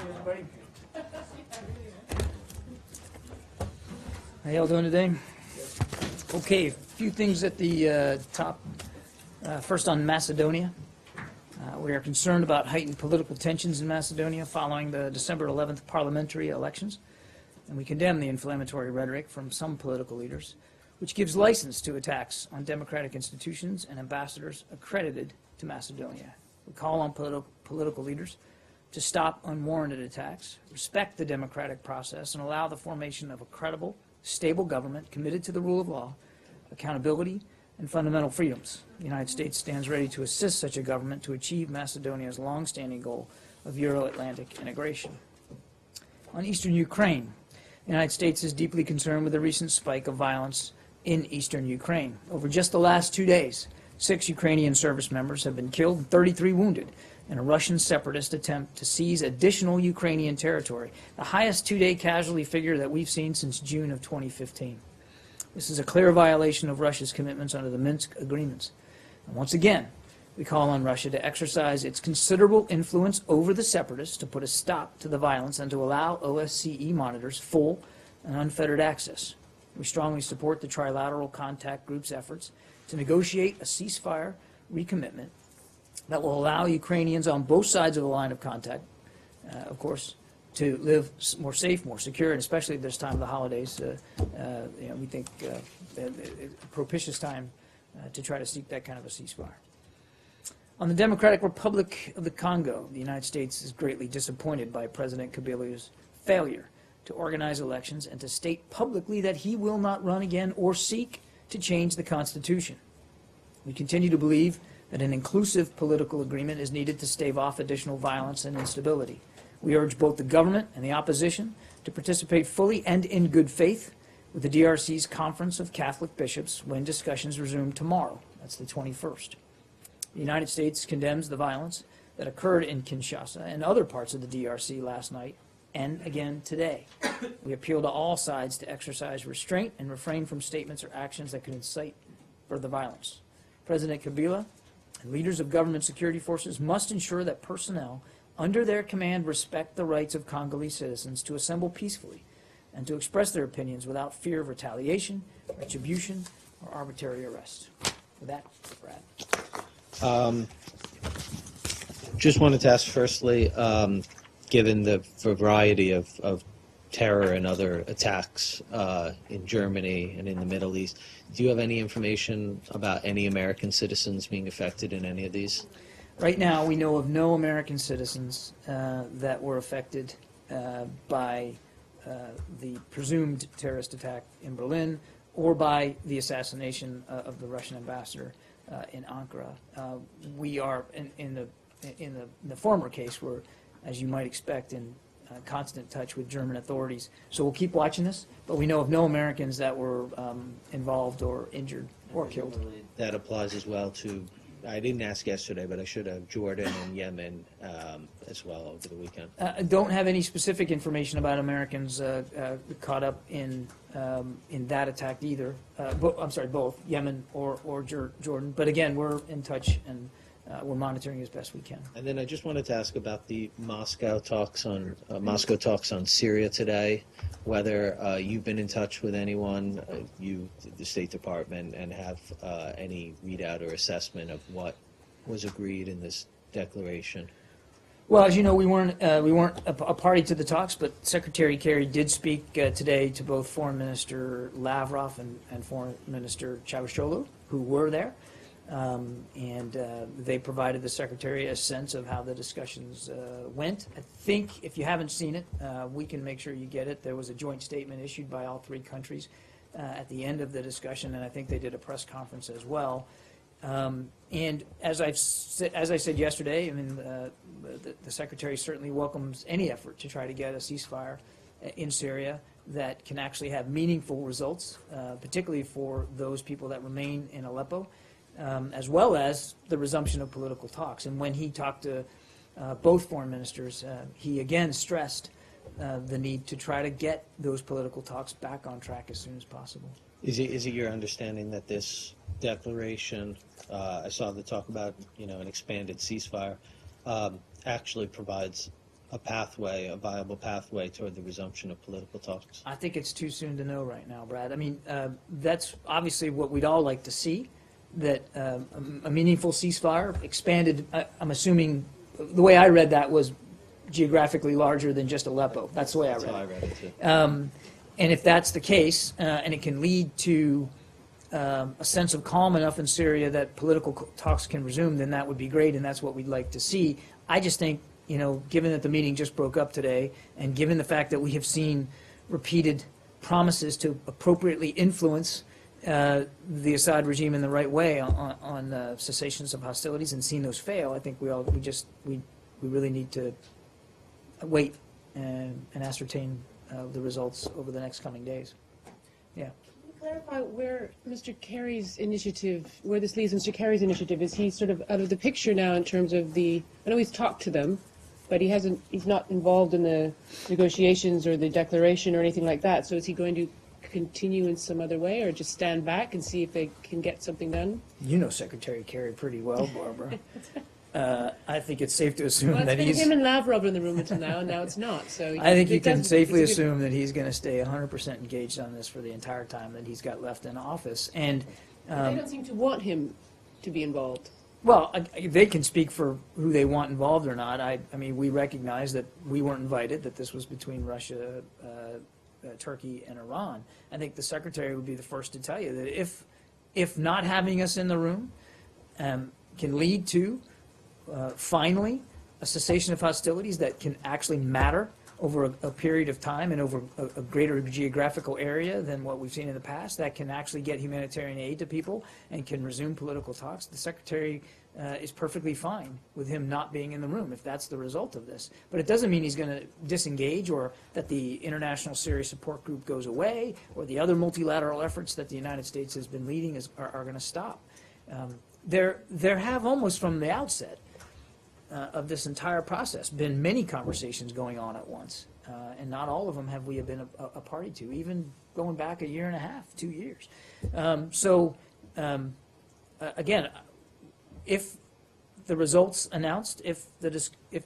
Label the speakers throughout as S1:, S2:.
S1: everybody. How y'all doing today? Okay, a few things at the top. First on Macedonia. We are concerned about heightened political tensions in Macedonia following the December 11th parliamentary elections, and we condemn the inflammatory rhetoric from some political leaders, which gives license to attacks on democratic institutions and ambassadors accredited to Macedonia. We call on political leaders to stop unwarranted attacks, respect the democratic process, and allow the formation of a credible, stable government committed to the rule of law, accountability, and fundamental freedoms. The United States stands ready to assist such a government to achieve Macedonia's long-standing goal of Euro-Atlantic integration. On eastern Ukraine, the United States is deeply concerned with the recent spike of violence in eastern Ukraine. Over just the last 2 days, 6 Ukrainian service members have been killed and 33 wounded in a Russian separatist attempt to seize additional Ukrainian territory, the highest 2-day casualty figure that we've seen since June of 2015. This is a clear violation of Russia's commitments under the Minsk agreements. And once again, we call on Russia to exercise its considerable influence over the separatists to put a stop to the violence and to allow OSCE monitors full and unfettered access. We strongly support the Trilateral Contact Group's efforts to negotiate a ceasefire recommitment that will allow Ukrainians on both sides of the line of contact, of course, to live more safe, more secure, and especially at this time of the holidays, we think a propitious time to try to seek that kind of a ceasefire. On the Democratic Republic of the Congo, the United States is greatly disappointed by President Kabila's failure to organize elections and to state publicly that he will not run again or seek to change the Constitution. We continue to believe that an inclusive political agreement is needed to stave off additional violence and instability. We urge both the government and the opposition to participate fully and in good faith with the DRC's Conference of Catholic Bishops when discussions resume tomorrow. That's the 21st. The United States condemns the violence that occurred in Kinshasa and other parts of the DRC last night and again today. We appeal to all sides to exercise restraint and refrain from statements or actions that could incite further violence. President Kabila and leaders of government security forces must ensure that personnel under their command respect the rights of Congolese citizens to assemble peacefully and to express their opinions without fear of retaliation, retribution, or arbitrary arrest. With that, Brad.
S2: Just wanted to ask firstly, given the variety of terror and other attacks in Germany and in the Middle East, do you have any information about any American citizens being affected in any of these?
S1: Right now, we know of no American citizens that were affected by the presumed terrorist attack in Berlin or by the assassination of the Russian ambassador in Ankara. We are in the former case, we're, as you might expect, in constant touch with German authorities. So we'll keep watching this, but we know of no Americans that were involved or injured or killed.
S2: That applies as well to, I didn't ask yesterday, but I should have, Jordan and Yemen as well over the weekend.
S1: Don't have any specific information about Americans caught up in that attack either. I'm sorry, both Yemen or Jordan. But again, we're in touch and we're monitoring as best we can.
S2: And then I just wanted to ask about the Moscow talks on Syria today. Whether you've been in touch with anyone, the State Department, and have any readout or assessment of what was agreed in this declaration.
S1: Well, as you know, we weren't a party to the talks, but Secretary Kerry did speak today to both Foreign Minister Lavrov and Foreign Minister Çavuşoğlu, who were there. And they provided the Secretary a sense of how the discussions went. I think if you haven't seen it, we can make sure you get it. There was a joint statement issued by all 3 countries at the end of the discussion, and I think they did a press conference as well. And as I said yesterday, I mean, the Secretary certainly welcomes any effort to try to get a ceasefire in Syria that can actually have meaningful results, particularly for those people that remain in Aleppo. As well as the resumption of political talks. And when he talked to both foreign ministers, he again stressed the need to try to get those political talks back on track as soon as possible.
S2: Is it your understanding that this declaration, I saw the talk about an expanded ceasefire, actually provides a pathway, a viable pathway toward the resumption of political talks?
S1: I think it's too soon to know right now, Brad. I mean, that's obviously what we'd all like to see, that a meaningful ceasefire, expanded, I'm assuming, the way I read that was geographically larger than just Aleppo. That's the way I
S2: That's
S1: read
S2: how I
S1: it.
S2: read it too.
S1: And if that's the case, and it can lead to a sense of calm enough in Syria that political talks can resume, then that would be great, and that's what we'd like to see. I just think, you know, given that the meeting just broke up today, and given the fact that we have seen repeated promises to appropriately influence the Assad regime in the right way on cessations of hostilities and seen those fail, I think we really need to wait and ascertain the results over the next coming days. Yeah.
S3: Can you clarify where Mr. Kerry's initiative, where this leaves Mr. Kerry's initiative? Is he sort of out of the picture now in terms of I know he's talked to them, but he's not involved in the negotiations or the declaration or anything like that. So is he going to continue in some other way, or just stand back and see if they can get something done?
S1: You know Secretary Kerry pretty well, Barbara. I think it's safe to assume
S3: Well,
S1: that
S3: it's been
S1: he's.
S3: him and Lavrov in the room until now, and now it's not. So
S1: I think you
S3: it
S1: can
S3: doesn't-
S1: safely
S3: it's a good-
S1: assume that he's going to stay 100% engaged on this for the entire time that he's got left in office. And
S3: They don't seem to want him to be involved.
S1: well, they can speak for who they want involved or not. I mean, we recognize that we weren't invited, that this was between Russia, Turkey, and Iran. I think the Secretary would be the first to tell you that if not having us in the room can lead to finally a cessation of hostilities that can actually matter over a period of time and over a greater geographical area than what we've seen in the past, that can actually get humanitarian aid to people and can resume political talks, the Secretary is perfectly fine with him not being in the room if that's the result of this. But it doesn't mean he's going to disengage, or that the International Syria Support Group goes away, or the other multilateral efforts that the United States has been leading are going to stop. There have almost from the outset of this entire process been many conversations going on at once, and not all of them have we been a party to, even going back a year and a half, 2 years. Again, if the results announced, if the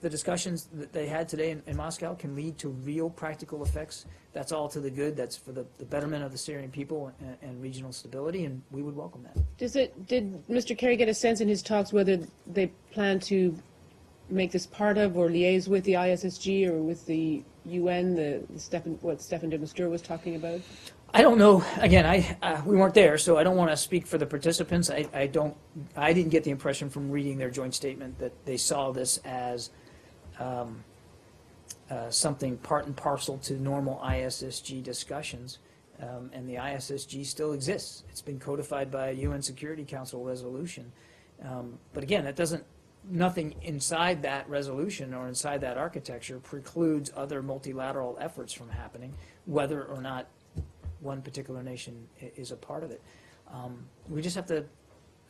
S1: discussions that they had today in Moscow can lead to real practical effects, that's all to the good. That's for the betterment of the Syrian people and regional stability, and we would welcome that.
S3: Did Mr. Kerry get a sense in his talks whether they plan to make this part of or liaise with the ISSG or with the UN, what Stefan de Mistura was talking about?
S1: I don't know. Again, we weren't there, so I don't want to speak for the participants. I didn't get the impression from reading their joint statement that they saw this as something part and parcel to normal ISSG discussions. And the ISSG still exists. It's been codified by a UN Security Council resolution. But again, that doesn't. Nothing inside that resolution or inside that architecture precludes other multilateral efforts from happening, whether or not one particular nation is a part of it. We just have to,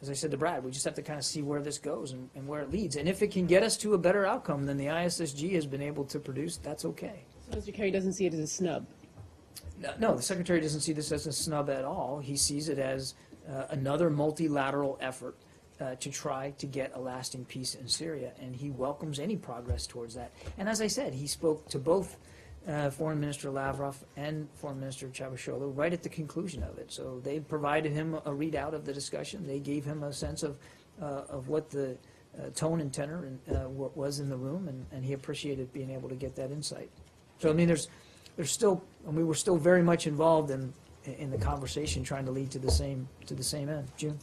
S1: as I said to Brad, we just have to kind of see where this goes and where it leads. And if it can get us to a better outcome than the ISSG has been able to produce, that's okay.
S3: So Mr. Kerry doesn't see it as a snub.
S1: No, the Secretary doesn't see this as a snub at all. He sees it as another multilateral effort to try to get a lasting peace in Syria, and he welcomes any progress towards that. And as I said, he spoke to both Foreign Minister Lavrov and Foreign Minister Çavuşoğlu right at the conclusion of it. So they provided him a readout of the discussion. They gave him a sense of what the tone and tenor what was in the room, and he appreciated being able to get that insight. So I mean, there's still, and we were still very much involved in the conversation, trying to lead to the same end. June.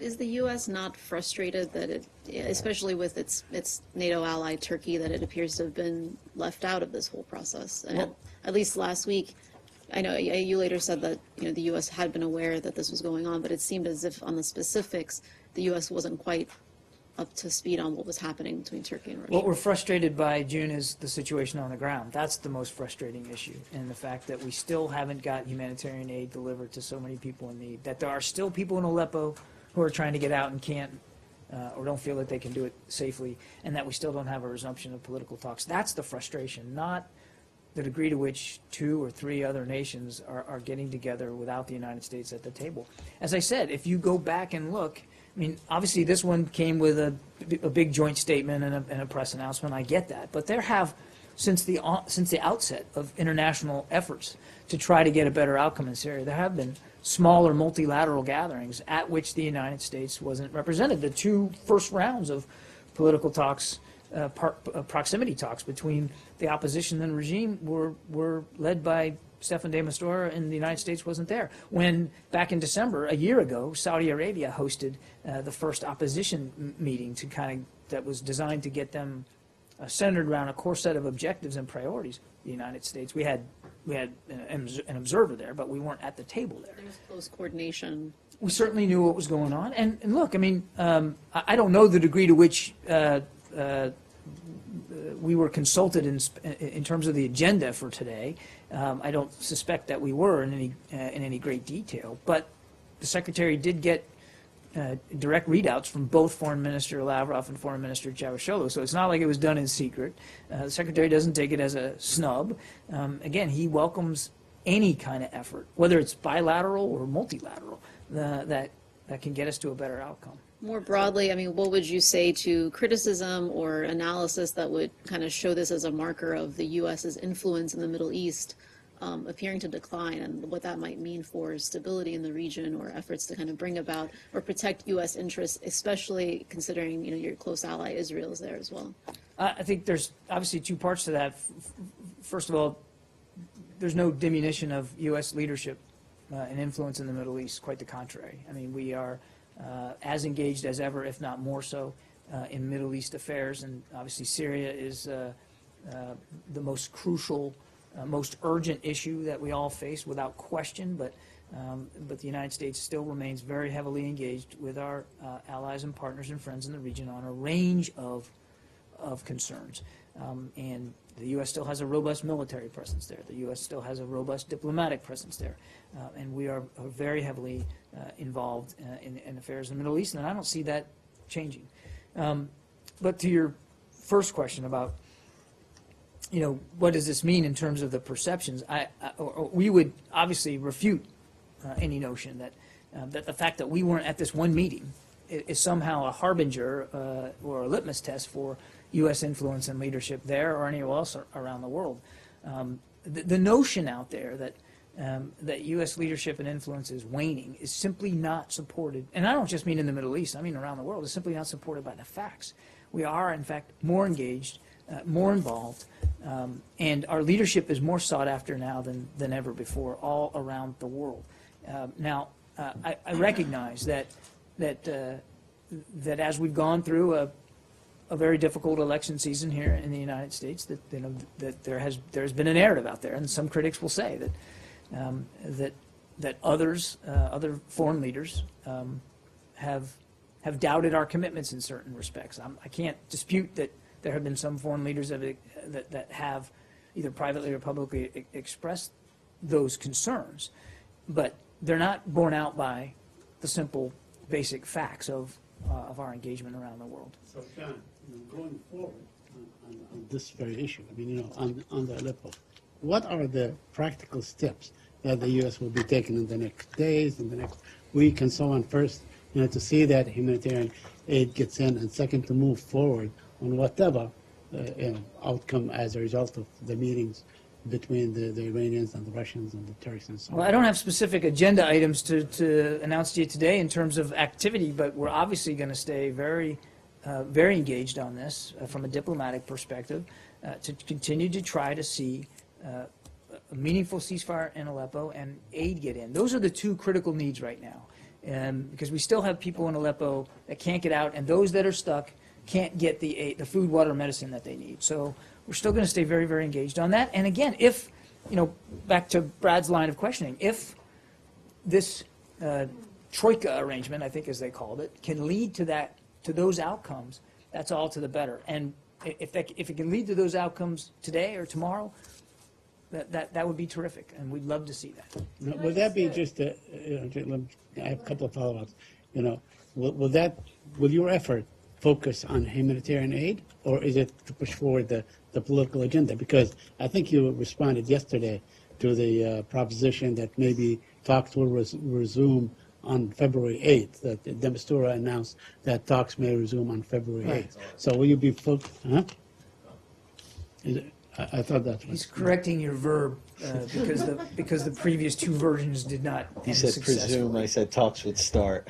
S4: Is the U.S. not frustrated that it, especially with its NATO ally Turkey, that it appears to have been left out of this whole process? And
S1: Well-
S4: at least last week, I know you later said that the U.S. had been aware that this was going on, but it seemed as if on the specifics, the U.S. wasn't quite up to speed on what was happening between Turkey and Russia.
S1: What we're frustrated by, June, is the situation on the ground. That's the most frustrating issue, and the fact that we still haven't got humanitarian aid delivered to so many people in need, that there are still people in Aleppo who are trying to get out and can't, or don't feel that they can do it safely, and that we still don't have a resumption of political talks. That's the frustration, not the degree to which 2 or 3 other nations are getting together without the United States at the table. As I said, if you go back and look, I mean, obviously this one came with a big joint statement and a press announcement. I get that. But there have since the outset of international efforts to try to get a better outcome in Syria. There have been smaller multilateral gatherings at which the United States wasn't represented. The two first rounds of political talks, proximity talks between the opposition and the regime were led by Staffan de Mistura, and the United States wasn't there. When, back in December, a year ago, Saudi Arabia hosted the first opposition meeting that was designed to get them centered around a core set of objectives and priorities. The United States, we had an observer there, but we weren't at the table there.
S4: There was close coordination.
S1: We certainly knew what was going on. And look, I mean, I don't know the degree to which we were consulted in terms of the agenda for today. I don't suspect that we were in any great detail. But the Secretary did get direct readouts from both Foreign Minister Lavrov and Foreign Minister Cavusoglu. So it's not like it was done in secret. The Secretary doesn't take it as a snub. Again, he welcomes any kind of effort, whether it's bilateral or multilateral, that can get us to a better outcome.
S4: More broadly, I mean, what would you say to criticism or analysis that would kind of show this as a marker of the U.S.'s influence in the Middle East appearing to decline, and what that might mean for stability in the region or efforts to kind of bring about or protect U.S. interests, especially considering, you know, your close ally Israel is there as well?
S1: I think there's obviously two parts to that. First of all, there's no diminution of U.S. leadership and influence in the Middle East. Quite the contrary. I mean, we are as engaged as ever, if not more so, in Middle East affairs. And obviously Syria is the most crucial, most urgent issue that we all face without question. But the United States still remains very heavily engaged with our allies and partners and friends in the region on a range of concerns. And the U.S. still has a robust military presence there. The U.S. still has a robust diplomatic presence there. And we are very heavily involved in affairs in the Middle East, and I don't see that changing. But to your first question about, you know, what does this mean in terms of the perceptions, we would obviously refute any notion that the fact that we weren't at this one meeting is somehow a harbinger or a litmus test for U.S. influence and leadership there or anywhere else around the world. The notion out there that U.S. leadership and influence is waning is simply not supported. And I don't just mean in the Middle East, I mean around the world. It's simply not supported by the facts. We are, in fact, more engaged, more involved, and our leadership is more sought after now than ever before all around the world. Now, I recognize that as we've gone through a very difficult election season here in the United States, that there's been a narrative out there, and some critics will say that other foreign leaders have doubted our commitments in certain respects. I can't dispute that there have been some foreign leaders that have either privately or publicly expressed those concerns, but they're not borne out by the simple, basic facts of our engagement around the world.
S5: So, John, going forward on this very issue, I mean, you know, on the Aleppo, what are the practical steps that the U.S. will be taking in the next days, in the next week, and so on? First, you know, to see that humanitarian aid gets in, and second, to move forward on whatever you know, outcome as a result of the meetings between the Iranians and the Russians and the Turks and so on.
S1: Well, I don't have specific agenda items to announce to you today in terms of activity, but we're obviously going to stay very engaged on this from a diplomatic perspective to continue to try to see a meaningful ceasefire in Aleppo and aid get in. Those are the two critical needs right now, because we still have people in Aleppo that can't get out, and those that are stuck can't get the aid, the food, water, medicine that they need. So we're still going to stay very, very engaged on that. And again, if, you know, back to Brad's line of questioning, if this troika arrangement, I think as they called it, can lead to those outcomes, that's all to the better. And if it can lead to those outcomes today or tomorrow, that would be terrific, and we'd love to see that.
S5: Now, would that be just a, you know, I have a couple of follow-ups. You know, will your effort focus on humanitarian aid, or is it to push forward the political agenda? Because I think you responded yesterday to the proposition that maybe talks will resume on February 8th, that de Mistura announced that talks may resume on February 8th. So will you be focused? Huh? I thought that
S1: He's
S5: was.
S1: correcting your verb because the previous two versions did not
S2: He
S1: end
S2: said
S1: successfully.
S2: presume, I said talks would start.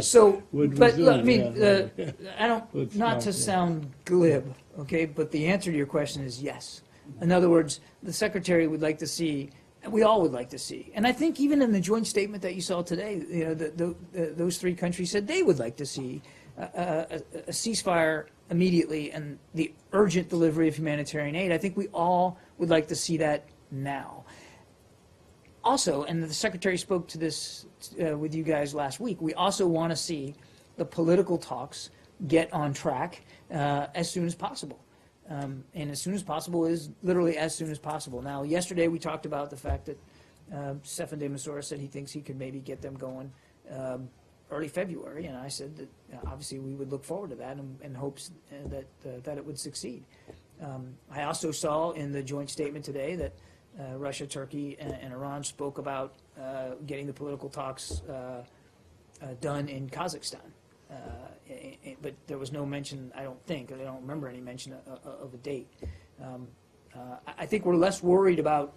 S1: So,
S5: Would
S1: but look, I
S5: resume,
S1: mean,
S5: yeah,
S1: I don't,
S5: Would
S1: not to
S5: start, yeah.
S1: sound glib, okay, but the answer to your question is yes. In other words, the secretary would like to see, and we all would like to see, and I think even in the joint statement that you saw today, you know, those three countries said they would like to see a ceasefire immediately and the urgent delivery of humanitarian aid. I think we all would like to see that now. Also, and the secretary spoke to this with you guys last week, we also want to see the political talks get on track as soon as possible. And as soon as possible is literally as soon as possible. Now, yesterday we talked about the fact that Staffan de Mistura said he thinks he could maybe get them going early February, and I said that obviously we would look forward to that in hopes that it would succeed. I also saw in the joint statement today that Russia, Turkey, and Iran spoke about getting the political talks done in Kazakhstan. But there was no mention, I don't think, I don't remember any mention of a date. I think we're less worried about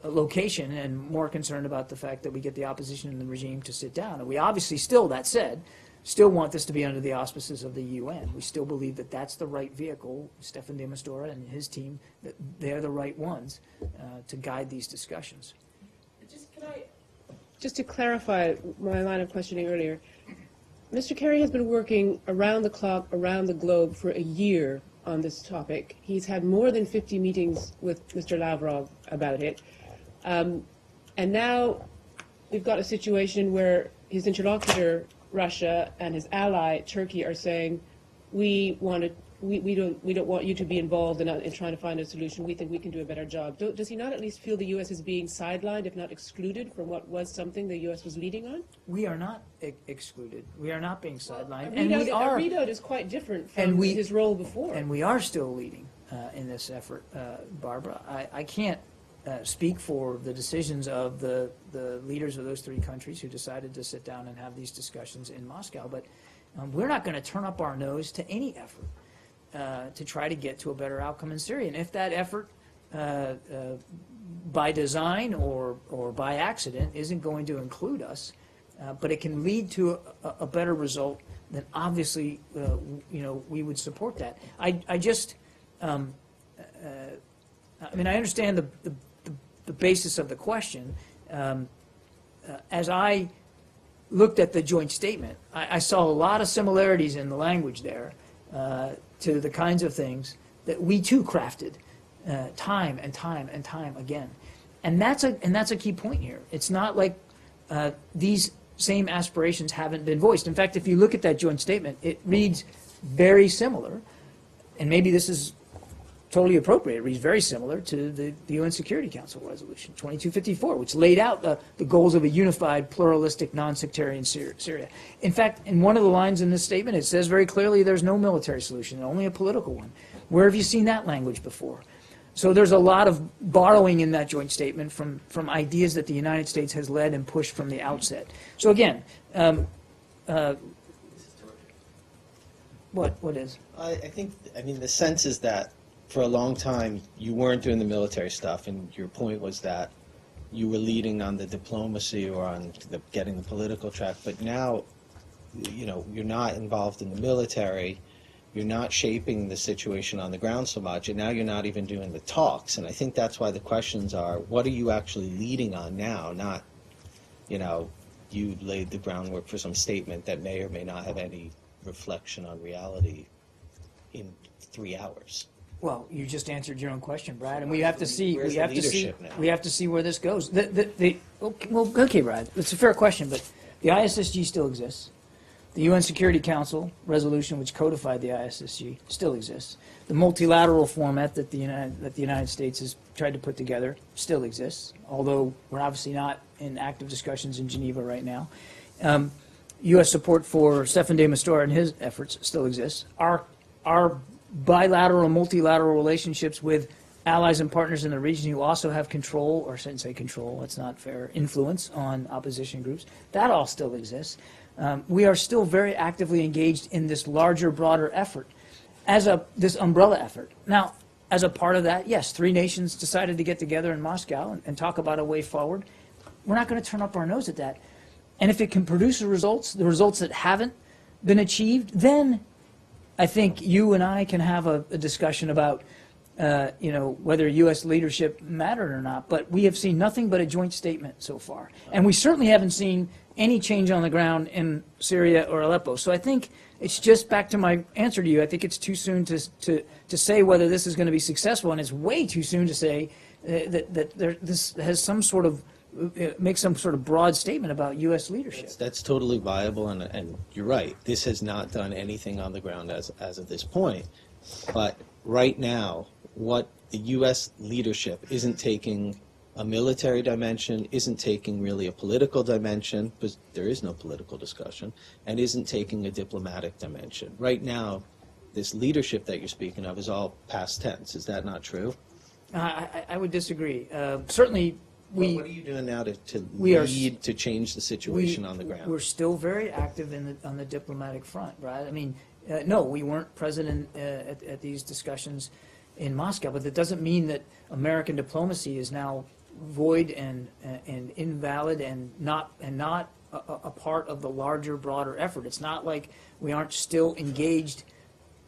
S1: a location and more concerned about the fact that we get the opposition and the regime to sit down. And we obviously still, that said, still want this to be under the auspices of the UN. We still believe that that's the right vehicle, Staffan de Mistura and his team, that they're the right ones to guide these discussions.
S3: Just to clarify my line of questioning earlier, Mr. Kerry has been working around the clock, around the globe for a year on this topic. He's had more than 50 meetings with Mr. Lavrov about it. And now we've got a situation where his interlocutor, Russia, and his ally, Turkey, are saying, we don't want you to be involved in trying to find a solution. We think we can do a better job. Does he not at least feel the U.S. is being sidelined, if not excluded, from what was something the U.S. was leading on?
S1: We are not excluded. We are not being sidelined.
S3: A
S1: And we are.
S3: readout is quite different
S1: And
S3: from
S1: we-
S3: his role before.
S1: And we are still leading in this effort, Barbara. I can't speak for the decisions of the leaders of those three countries who decided to sit down and have these discussions in Moscow, but we're not going to turn up our nose to any effort to try to get to a better outcome in Syria. And if that effort, by design or by accident, isn't going to include us, but it can lead to a better result, then obviously, we would support that. I just, I mean, I understand the basis of the question. As I looked at the joint statement, I saw a lot of similarities in the language there to the kinds of things that we too crafted time and time and time again. And that's a key point here. It's not like these same aspirations haven't been voiced. In fact, if you look at that joint statement, it reads very similar, and maybe this is totally appropriate. It reads very similar to the UN Security Council resolution 2254, which laid out the goals of a unified, pluralistic, non-sectarian Syria. In fact, in one of the lines in this statement, it says very clearly there's no military solution, only a political one. Where have you seen that language before? So there's a lot of borrowing in that joint statement from ideas that the United States has led and pushed from the outset. So again, what is?
S2: I think, the sense is that for a long time you weren't doing the military stuff, and your point was that you were leading on the diplomacy or on getting the political track, but now, you're not involved in the military, you're not shaping the situation on the ground so much, and now you're not even doing the talks. And I think that's why the questions are, what are you actually leading on now? Not, you laid the groundwork for some statement that may or may not have any reflection on reality in 3 hours.
S1: Well, you just answered your own question, Brad, and we have to see.
S2: Where's
S1: We
S2: the
S1: have to see.
S2: leadership now?
S1: We have to see where this goes. Okay, Brad, it's a fair question, but the ISSG still exists. The UN Security Council resolution, which codified the ISSG, still exists. The multilateral format that the United States has tried to put together still exists, although we're obviously not in active discussions in Geneva right now. U.S. support for Staffan de Mistura and his efforts still exists. Our bilateral and multilateral relationships with allies and partners in the region who also have control, or I shouldn't say control, that's not fair, influence on opposition groups, that all still exists. We are still very actively engaged in this larger, broader effort as this umbrella effort. Now, as a part of that, yes, three nations decided to get together in Moscow and talk about a way forward. We're not going to turn up our nose at that. And if it can produce the results that haven't been achieved, then I think you and I can have a discussion about, whether U.S. leadership mattered or not. But we have seen nothing but a joint statement so far. And we certainly haven't seen any change on the ground in Syria or Aleppo. So I think it's just back to my answer to you. I think it's too soon to say whether this is going to be successful, and it's way too soon to say this has some sort of make some sort of broad statement about U.S. leadership.
S2: That's totally viable, and you're right. This has not done anything on the ground as of this point. But right now, what the U.S. leadership isn't taking a military dimension, isn't taking really a political dimension, because there is no political discussion, and isn't taking a diplomatic dimension. Right now, this leadership that you're speaking of is all past tense. Is that not true?
S1: I would disagree. Certainly,
S2: What are you doing now to
S1: we are
S2: lead to change the situation on the ground?
S1: We're still very active on the diplomatic front, right? I mean, no, we weren't present at these discussions in Moscow, but that doesn't mean that American diplomacy is now void and invalid and not a part of the larger, broader effort. It's not like we aren't still engaged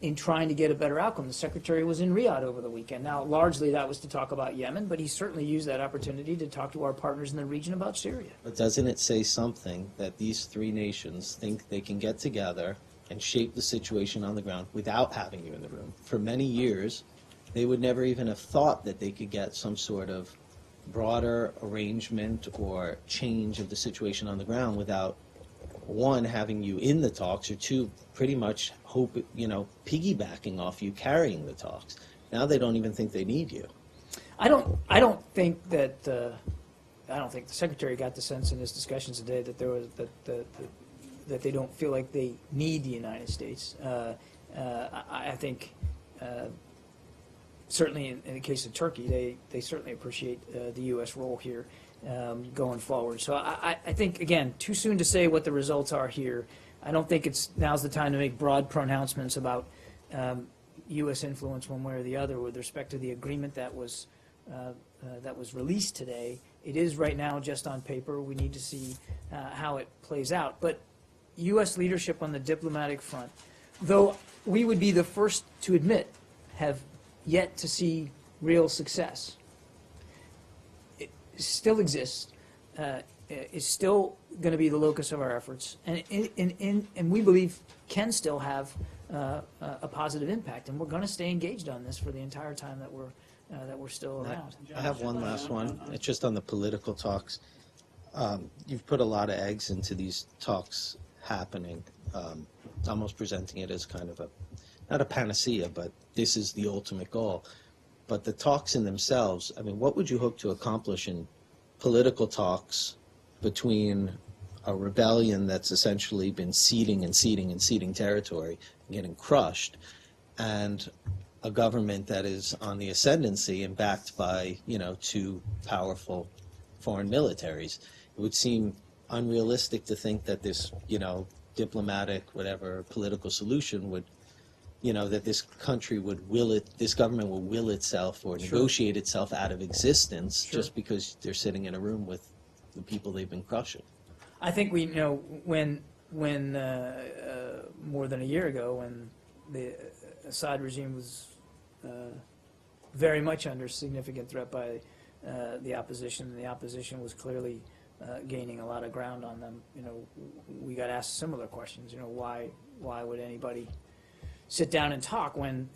S1: in trying to get a better outcome. The Secretary was in Riyadh over the weekend. Now, largely that was to talk about Yemen, but he certainly used that opportunity to talk to our partners in the region about Syria.
S2: But doesn't it say something that these three nations think they can get together and shape the situation on the ground without having you in the room? For many years, they would never even have thought that they could get some sort of broader arrangement or change of the situation on the ground without, one, having you in the talks, or two, pretty much piggybacking off you carrying the talks. Now they don't even think they need you.
S1: I don't think that the Secretary got the sense in his discussions today that there was that they don't feel like they need the United States. I think certainly in the case of Turkey, they certainly appreciate the U.S. role here going forward. So I think, again, too soon to say what the results are here. I don't think now's the time to make broad pronouncements about U.S. influence one way or the other with respect to the agreement that was released today. It is right now just on paper. We need to see how it plays out. But U.S. leadership on the diplomatic front, though we would be the first to admit, have yet to see real success. It still exists. Is still going to be the locus of our efforts, and we believe can still have a positive impact. And we're going to stay engaged on this for the entire time that we're still around.
S2: I have one last one. It's just on the political talks. You've put a lot of eggs into these talks happening, almost presenting it as kind of not a panacea, but this is the ultimate goal. But the talks in themselves, I mean, what would you hope to accomplish in political talks between a rebellion that's essentially been ceding territory and getting crushed, and a government that is on the ascendancy and backed by, two powerful foreign militaries? It would seem unrealistic to think that this, diplomatic, whatever, political solution would, that this country this government will will itself or negotiate itself out of existence just because they're sitting in a room with the people they've been crushing.
S1: I think we know when more than a year ago, when the Assad regime was very much under significant threat by the opposition, and the opposition was clearly gaining a lot of ground on them. We got asked similar questions. Why would anybody sit down and talk when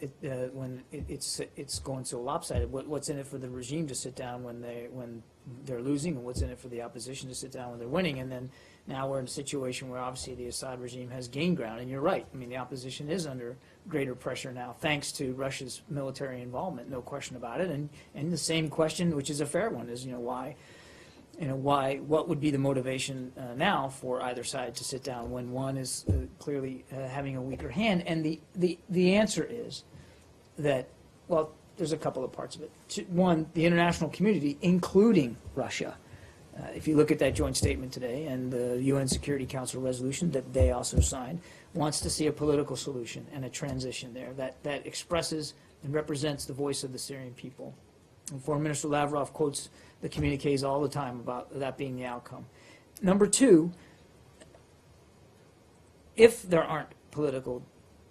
S1: it's going so lopsided? What's in it for the regime to sit down when they're losing, and what's in it for the opposition to sit down when they're winning? And then now we're in a situation where obviously the Assad regime has gained ground, and you're right. I mean, the opposition is under greater pressure now, thanks to Russia's military involvement, no question about it. And the same question, which is a fair one, is why. What would be the motivation now for either side to sit down when one is clearly having a weaker hand? And the answer is that, well, there's a couple of parts of it. One, the international community, including Russia, if you look at that joint statement today and the UN Security Council resolution that they also signed, wants to see a political solution and a transition there that expresses and represents the voice of the Syrian people. And Foreign Minister Lavrov quotes the communiques all the time about that being the outcome. Number two, if there aren't political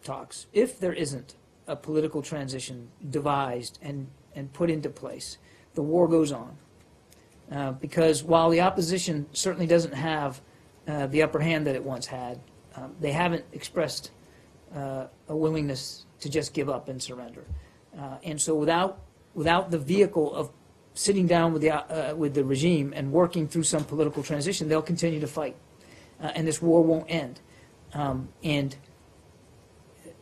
S1: talks, if there isn't a political transition devised and put into place, the war goes on. Because while the opposition certainly doesn't have the upper hand that it once had, they haven't expressed a willingness to just give up and surrender. And so without the vehicle of sitting down with the regime and working through some political transition, they'll continue to fight. And this war won't end. And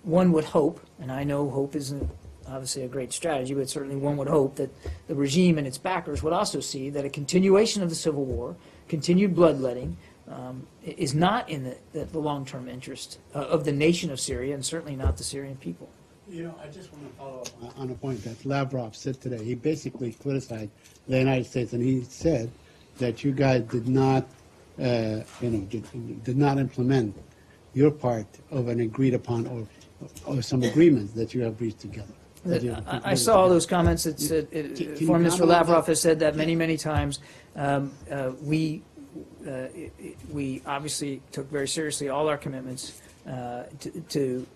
S1: one would hope, and I know hope isn't obviously a great strategy, but certainly one would hope that the regime and its backers would also see that a continuation of the civil war, continued bloodletting, is not in the long-term interest of the nation of Syria, and certainly not the Syrian people.
S5: You know, I just want to follow up on a point that Lavrov said today. He basically criticized the United States, and he said that you guys did not, did not implement your part of an agreed upon or some agreements that you have reached together.
S1: I saw those comments. Foreign Minister Lavrov has said that many, many times. We obviously took very seriously all our commitments to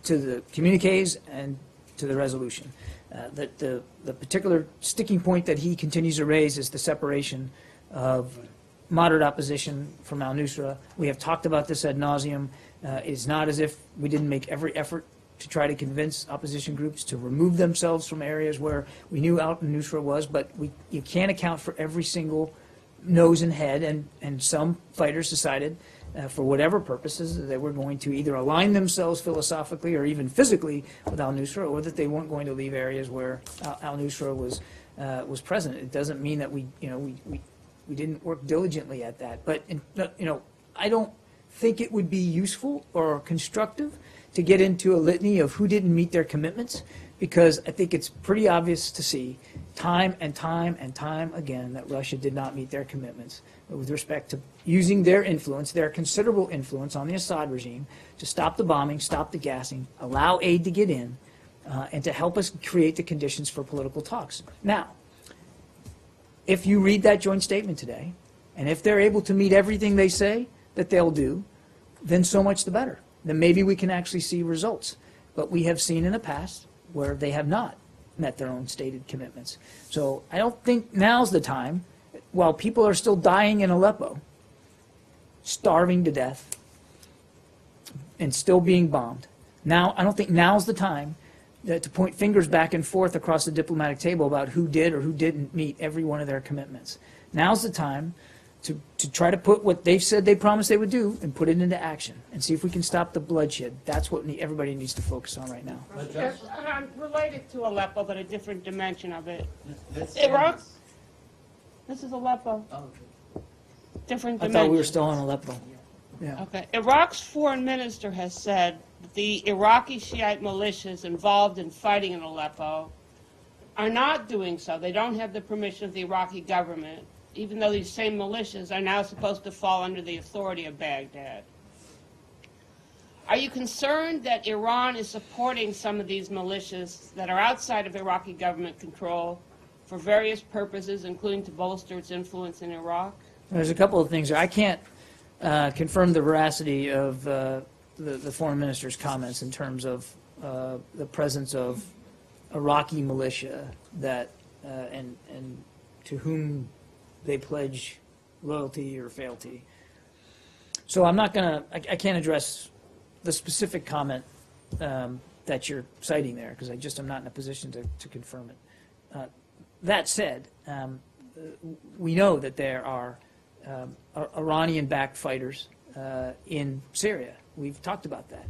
S1: the communiques and to the resolution. That the particular sticking point that he continues to raise is the separation of moderate opposition from al-Nusra. We have talked about this ad nauseum. It's not as if we didn't make every effort to try to convince opposition groups to remove themselves from areas where we knew al-Nusra was, but you can't account for every single nose and head, and some fighters decided, for whatever purposes, that they were going to either align themselves philosophically or even physically with al-Nusra, or that they weren't going to leave areas where al-Nusra was present. It doesn't mean that we didn't work diligently at that, but I don't think it would be useful or constructive to get into a litany of who didn't meet their commitments, because I think it's pretty obvious to see time and time and time again that Russia did not meet their commitments with respect to using their influence, their considerable influence on the Assad regime, to stop the bombing, stop the gassing, allow aid to get in, and to help us create the conditions for political talks. Now, if you read that joint statement today, and if they're able to meet everything they say that they'll do, then so much the better. Then maybe we can actually see results. But we have seen in the past where they have not met their own stated commitments. So I don't think now's the time, while people are still dying in Aleppo, starving to death, and still being bombed. Now, I don't think now's the time to point fingers back and forth across the diplomatic table about who did or who didn't meet every one of their commitments. Now's the time to try to put what they've said they promised they would do and put it into action and see if we can stop the bloodshed. That's what everybody needs to focus on right now.
S3: Related to Aleppo, but a different dimension of it. Iraq. This is Aleppo. Different
S1: I
S3: dimension.
S1: thought we were still on Aleppo. Yeah.
S3: Okay. Iraq's foreign minister has said that the Iraqi Shiite militias involved in fighting in Aleppo are not doing so. They don't have the permission of the Iraqi government, even though these same militias are now supposed to fall under the authority of Baghdad. Are you concerned that Iran is supporting some of these militias that are outside of Iraqi government control for various purposes, including to bolster its influence in Iraq?
S1: There's a couple of things there. I can't confirm the veracity of the foreign minister's comments in terms of the presence of Iraqi militia that and to whom they pledge loyalty or fealty. So I'm not going to, I can't address the specific comment that you're citing there, because I'm not in a position to confirm it. That said, we know that there are Iranian-backed fighters in Syria. We've talked about that.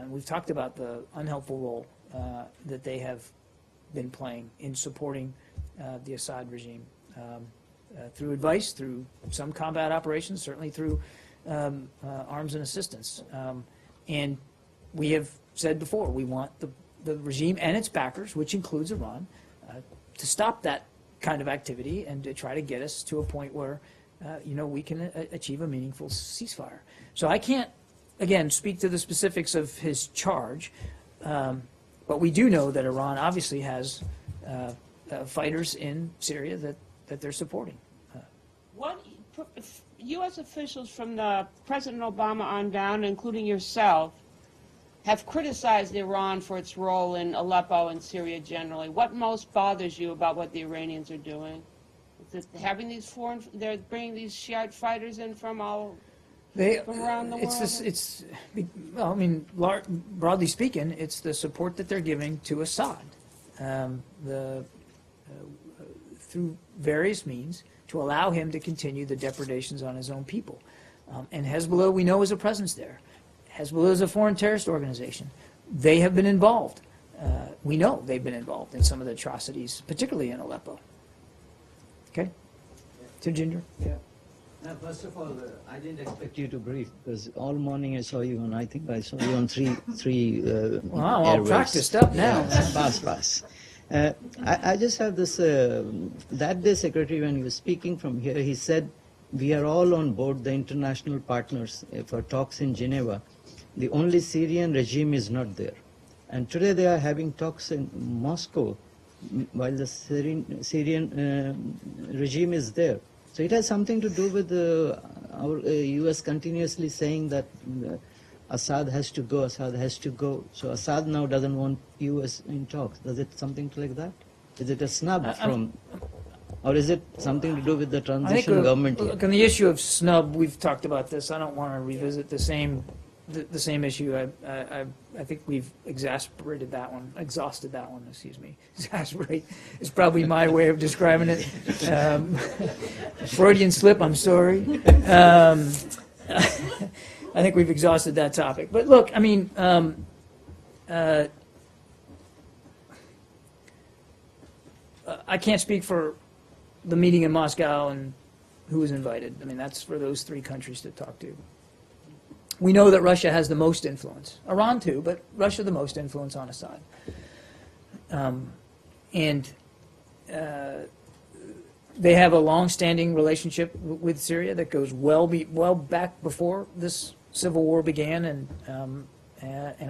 S1: We've talked about the unhelpful role that they have been playing in supporting the Assad regime through advice, through some combat operations, certainly through arms and assistance. And we have said before, we want the regime and its backers, which includes Iran, to stop that kind of activity and to try to get us to a point where we can achieve a meaningful ceasefire. So I can't, again, speak to the specifics of his charge, But we do know that Iran obviously has fighters in Syria that they're supporting.
S6: What U.S. officials from the President Obama on down, including yourself, have criticized Iran for its role in Aleppo and Syria generally. What most bothers you about what the Iranians are doing? Is it having these they're bringing these Shiite fighters in from all from around the world?
S1: Well, I mean, broadly speaking, it's the support that they're giving to Assad, through various means to allow him to continue the depredations on his own people. And Hezbollah, we know, is a presence there. Hezbollah is a foreign terrorist organization. They have been involved. We know they've been involved in some of the atrocities, particularly in Aleppo. Okay? To Ginger?
S7: Yeah. Now, first of all, I didn't expect you to brief because all morning I saw you on. I think I saw you on three.
S1: Wow, all
S7: airwaves.
S1: practiced up now.
S7: Pass. I just have this. That day, Secretary, when he was speaking from here, he said, "We are all on board, the international partners, for talks in Geneva. The only Syrian regime is not there." And today they are having talks in Moscow, while the Syrian regime is there. So it has something to do with our U.S. continuously saying that Assad has to go, Assad has to go. So Assad now doesn't want U.S. in talks. Does it something like that? Is it a snub from, or is it something to do with the
S1: I think,
S7: transition government here?
S1: look, on the issue of snub, we've talked about this. I don't want to revisit the same issue. I think we've exasperated that one, exhausted that one, excuse me. Exasperate is probably my way of describing it. Freudian slip, I'm sorry. I think we've exhausted that topic. But look, I mean, I can't speak for the meeting in Moscow and who was invited. I mean, that's for those three countries to talk to. We know that Russia has the most influence. Iran too, but Russia the most influence on Assad. They have a long-standing relationship with Syria that goes well back before this civil war began, and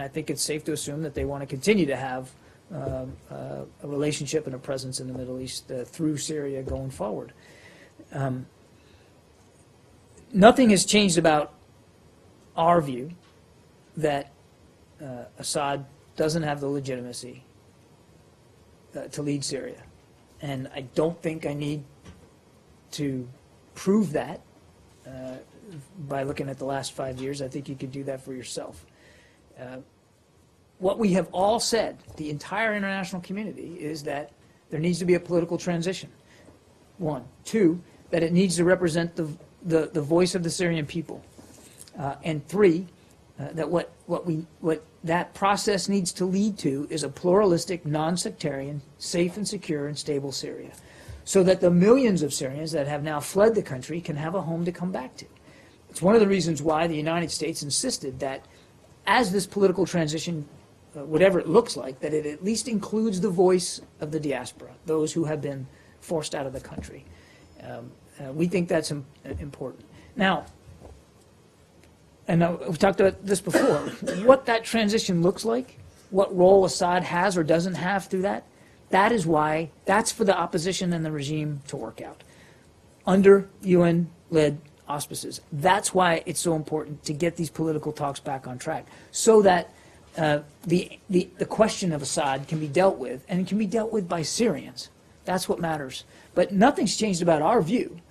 S1: I think it's safe to assume that they want to continue to have a relationship and a presence in the Middle East through Syria going forward. Nothing has changed about our view that Assad doesn't have the legitimacy to lead Syria. And I don't think I need to prove that by looking at the last 5 years. I think you could do that for yourself. What we have all said, the entire international community, is that there needs to be a political transition. One. Two, that it needs to represent the voice of the Syrian people. And three, that what that process needs to lead to is a pluralistic, non-sectarian, safe and secure and stable Syria, so that the millions of Syrians that have now fled the country can have a home to come back to. It's one of the reasons why the United States insisted that as this political transition, whatever it looks like, that it at least includes the voice of the diaspora, those who have been forced out of the country. We think that's important. Now, and we've talked about this before, what that transition looks like, what role Assad has or doesn't have through that, that's for the opposition and the regime to work out under UN-led auspices. That's why it's so important to get these political talks back on track, so that the question of Assad can be dealt with, and it can be dealt with by Syrians. That's what matters. But nothing's changed about our view,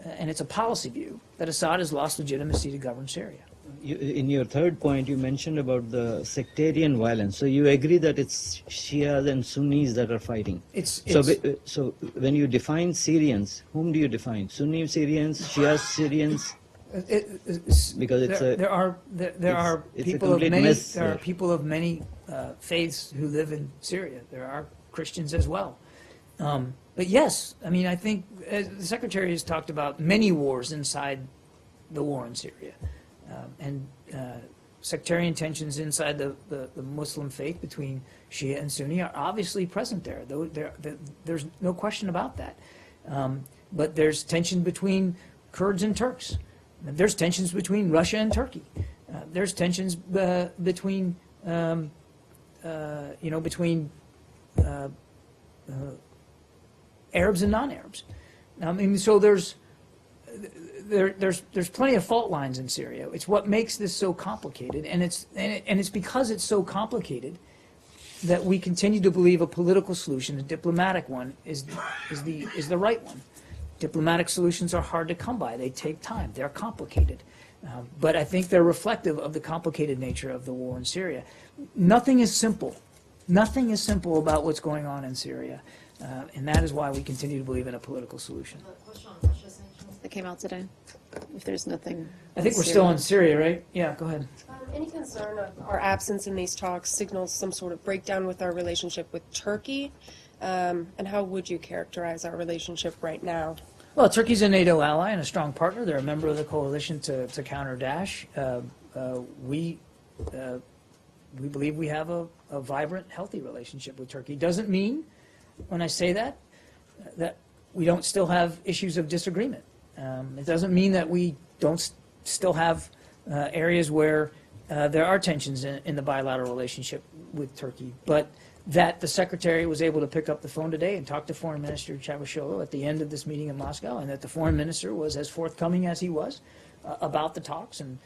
S1: and it's a policy view, that Assad has lost legitimacy to govern Syria.
S7: In your third point, you mentioned about the sectarian violence. So you agree that it's Shias and Sunnis that are fighting. So when you define Syrians, whom do you define? Sunni Syrians, Shia Syrians? Because
S1: There are people of many faiths who live in Syria. There are Christians as well. But yes, I mean, I think the Secretary has talked about many wars inside the war in Syria. And sectarian tensions inside the Muslim faith between Shia and Sunni are obviously present there. There's no question about that. But there's tension between Kurds and Turks. There's tensions between Russia and Turkey. There's tensions between between Arabs and non-Arabs. I mean, so there's plenty of fault lines in Syria. It's what makes this so complicated, and it's because it's so complicated that we continue to believe a political solution, a diplomatic one, is the right one. Diplomatic solutions are hard to come by. They take time. They're complicated. But I think they're reflective of the complicated nature of the war in Syria. Nothing is simple. Nothing is simple about what's going on in Syria. And that is why we continue to believe in a political solution.
S4: That came out today. If there's nothing.
S1: I think we're still in Syria, right? Yeah, go ahead.
S8: Any concern of our absence in these talks signals some sort of breakdown with our relationship with Turkey? And how would you characterize our relationship right now?
S1: Well, Turkey's a NATO ally and a strong partner. They're a member of the coalition to counter Daesh. We believe we have a vibrant, healthy relationship with Turkey. Doesn't mean, when I say that we don't still have issues of disagreement. It doesn't mean that we don't still have areas where there are tensions in the bilateral relationship with Turkey. But that the Secretary was able to pick up the phone today and talk to Foreign Minister Çavuşoğlu at the end of this meeting in Moscow, and that the Foreign Minister was as forthcoming as he was about the talks and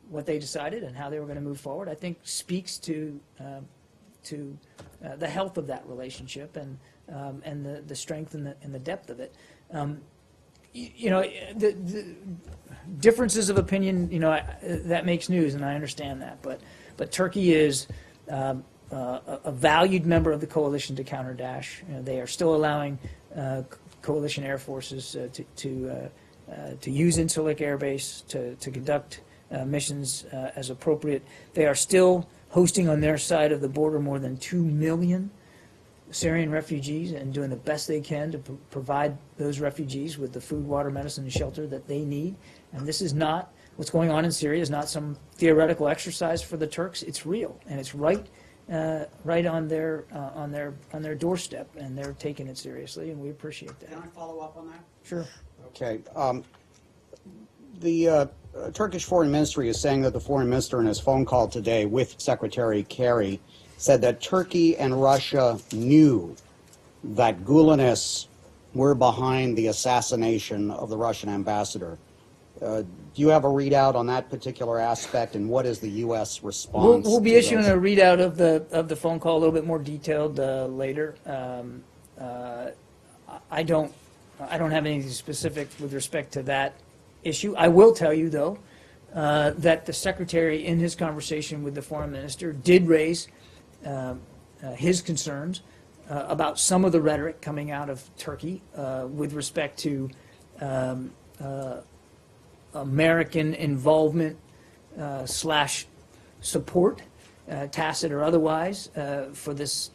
S1: what they decided and how they were going to move forward, I think speaks to the health of that relationship and the strength and the depth of it. The differences of opinion, that makes news, and I understand that. But Turkey is a valued member of the coalition to counter Daesh. They are still allowing coalition air forces to use Incirlik Air Base to conduct missions as appropriate. They are still hosting on their side of the border more than 2 million Syrian refugees and doing the best they can to provide those refugees with the food, water, medicine, and shelter that they need. And this is not, what's going on in Syria is not some theoretical exercise for the Turks. It's real, and it's right on their doorstep, and they're taking it seriously, and we appreciate that.
S9: Can I follow up on that?
S1: Sure.
S9: Okay. The Turkish Foreign Ministry is saying that the Foreign Minister in his phone call today with Secretary Kerry said that Turkey and Russia knew that Gulenists were behind the assassination of the Russian ambassador. Do you have a readout on that particular aspect, and what is the U.S. response?
S1: We'll be issuing a readout of the phone call a little bit more detailed later. I don't have anything specific with respect to that issue. I will tell you, though, that the Secretary, in his conversation with the Foreign Minister, did raise his concerns about some of the rhetoric coming out of Turkey with respect to American involvement slash support, tacit or otherwise, for this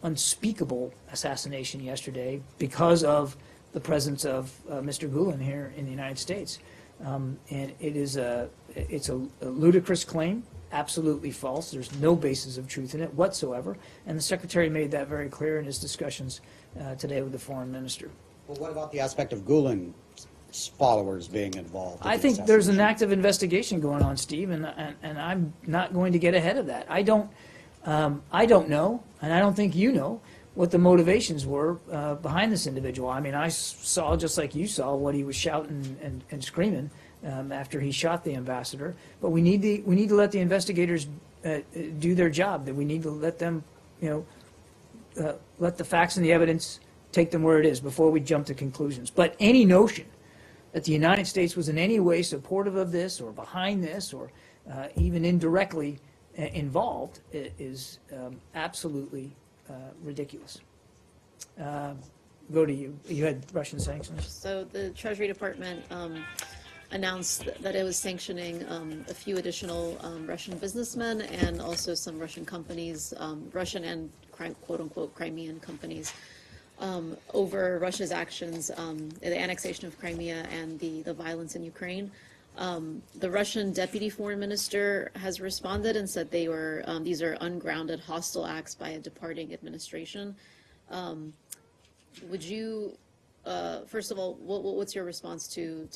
S1: unspeakable assassination yesterday because of the presence of Mr. Gulen here in the United States. And it's a ludicrous claim, absolutely false. There's no basis of truth in it whatsoever. And the Secretary made that very clear in his discussions today with the Foreign Minister.
S9: Well, what about the aspect of Gulen's followers being involved?
S1: I think there's an active investigation going on, Steve, and I'm not going to get ahead of that. I don't know, and I don't think you know, what the motivations were behind this individual. I mean, I saw, just like you saw, what he was shouting and screaming after he shot the ambassador. But we need to let the investigators do their job. That we need to let them, let the facts and the evidence take them where it is before we jump to conclusions. But any notion that the United States was in any way supportive of this or behind this or even indirectly involved is absolutely ridiculous. Go to you. You had Russian sanctions.
S4: So the Treasury Department announced that it was sanctioning a few additional Russian businessmen and also some Russian companies, Russian and quote-unquote Crimean companies, over Russia's actions, the annexation of Crimea and the violence in Ukraine. The Russian deputy foreign minister has responded and said they were these are ungrounded hostile acts by a departing administration. Would you, first of all, what's your response to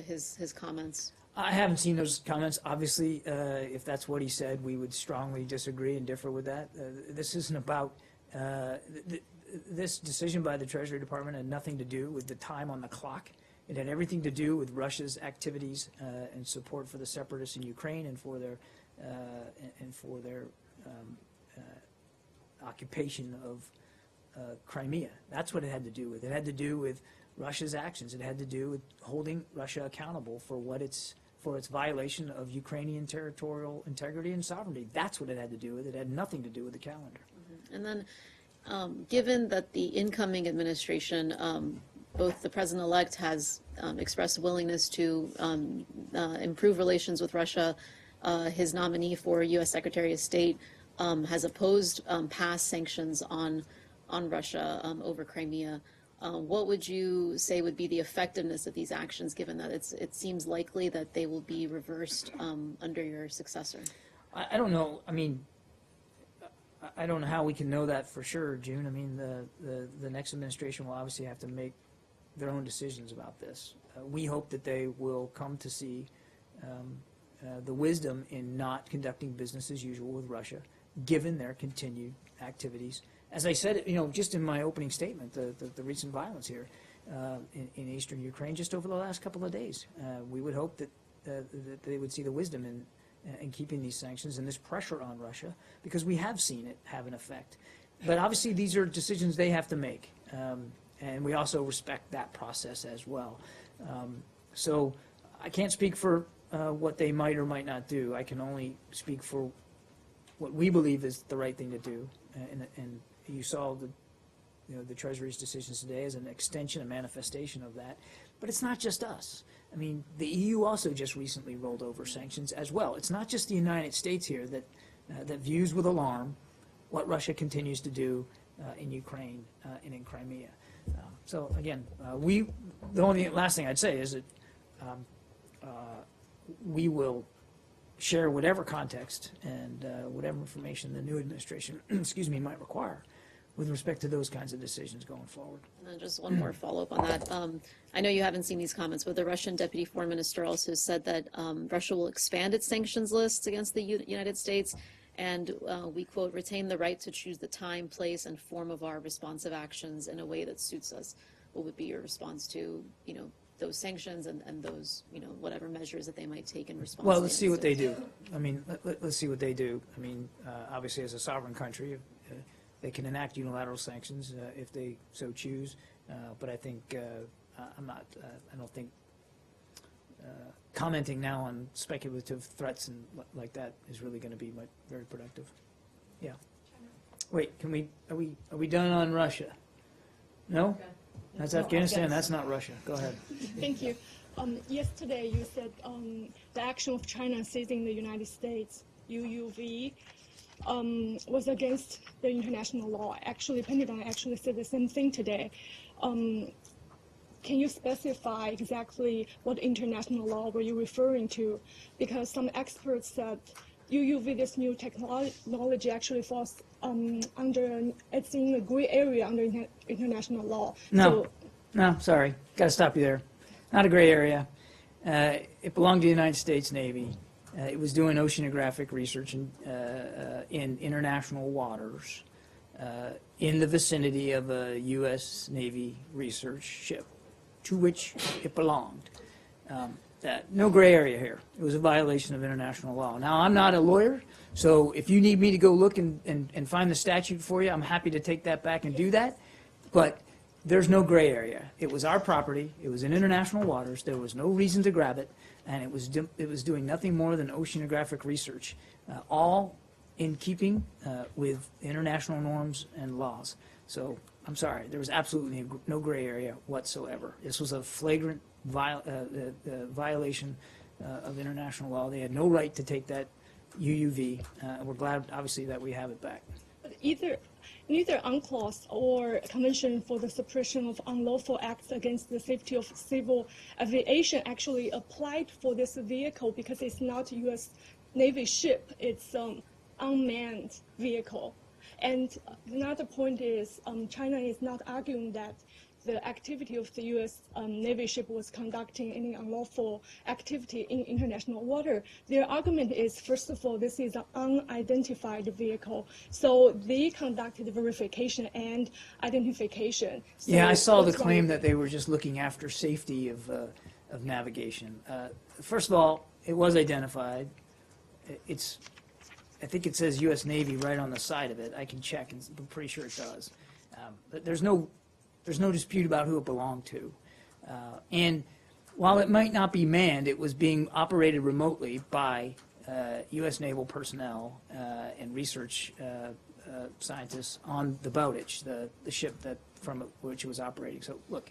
S4: his comments?
S1: I haven't seen those comments. Obviously, if that's what he said, we would strongly disagree and differ with that. This isn't about, this decision by the Treasury Department had nothing to do with the time on the clock. It had everything to do with Russia's activities and support for the separatists in Ukraine and for their occupation of Crimea. That's what it had to do with. It had to do with Russia's actions. It had to do with holding Russia accountable for its violation of Ukrainian territorial integrity and sovereignty. That's what it had to do with. It had nothing to do with the calendar.
S4: And then, given that the incoming administration, both the president-elect has expressed willingness to improve relations with Russia, his nominee for U.S. Secretary of State has opposed past sanctions on Russia over Crimea. What would you say would be the effectiveness of these actions, given that it seems likely that they will be reversed under your successor?
S1: I don't know. I mean, I don't know how we can know that for sure, June. I mean, the next administration will obviously have to make their own decisions about this. We hope that they will come to see the wisdom in not conducting business as usual with Russia, given their continued activities. As I said, just in my opening statement, the recent violence here in eastern Ukraine just over the last couple of days. We would hope that they would see the wisdom in keeping these sanctions and this pressure on Russia, because we have seen it have an effect. But obviously these are decisions they have to make, and we also respect that process as well. So I can't speak for what they might or might not do. I can only speak for what we believe is the right thing to do, and you saw the Treasury's decisions today as an extension, a manifestation of that. But it's not just us. I mean, the EU also just recently rolled over sanctions as well. It's not just the United States here that views with alarm what Russia continues to do in Ukraine and in Crimea. So again, the only last thing I'd say is that we will share whatever context and whatever information the new administration, might require with respect to those kinds of decisions going forward.
S4: And then just one more follow-up on that. I know you haven't seen these comments, but the Russian Deputy Foreign Minister also said that Russia will expand its sanctions lists against the United States, and we, quote, retain the right to choose the time, place, and form of our responsive actions in a way that suits us. What would be your response to, those sanctions and those, whatever measures that they might take in response?
S1: Well, let's see what they do. I mean, let's see what they do. I mean, obviously, as a sovereign country, they can enact unilateral sanctions if they so choose. But I think I don't think commenting now on speculative threats and like that is really going to be very productive. Yeah. Wait, are we done on Russia? No? That's Afghanistan. That's not Russia. Go ahead.
S10: Thank you. Yesterday you said the action of China seizing the United States, UUV, was against the international law. Actually, Pentagon actually said the same thing today. Can you specify exactly what international law were you referring to? Because some experts said UUV, this new technology, actually falls it's in a gray area under international law.
S1: No, sorry. Got to stop you there. Not a gray area. It belonged to the United States Navy. It was doing oceanographic research in international waters in the vicinity of a U.S. Navy research ship to which it belonged. No gray area here. It was a violation of international law. Now, I'm not a lawyer, so if you need me to go look and find the statute for you, I'm happy to take that back and do that. But there's no gray area. It was our property. It was in international waters. There was no reason to grab it, and it was doing nothing more than oceanographic research, all in keeping with international norms and laws. So I'm sorry, there was absolutely no gray area whatsoever. This was a flagrant violation of international law. They had no right to take that UUV. We're glad, obviously, that we have it back.
S10: Neither UNCLOS or Convention for the Suppression of Unlawful Acts Against the Safety of Civil Aviation actually applied for this vehicle because it's not a U.S. Navy ship. It's an unmanned vehicle. And another point is China is not arguing that the activity of the U.S. Navy ship was conducting any unlawful activity in international water. Their argument is, first of all, this is an unidentified vehicle, so they conducted verification and identification. So
S1: Yeah, I saw the
S10: that's why-
S1: claim that they were just looking after safety of navigation. First of all, it was identified. I think it says U.S. Navy right on the side of it. I can check, and I'm pretty sure it does. But there's no dispute about who it belonged to. And while it might not be manned, it was being operated remotely by U.S. naval personnel and research scientists on the Bowditch, the ship from which it was operating. So look,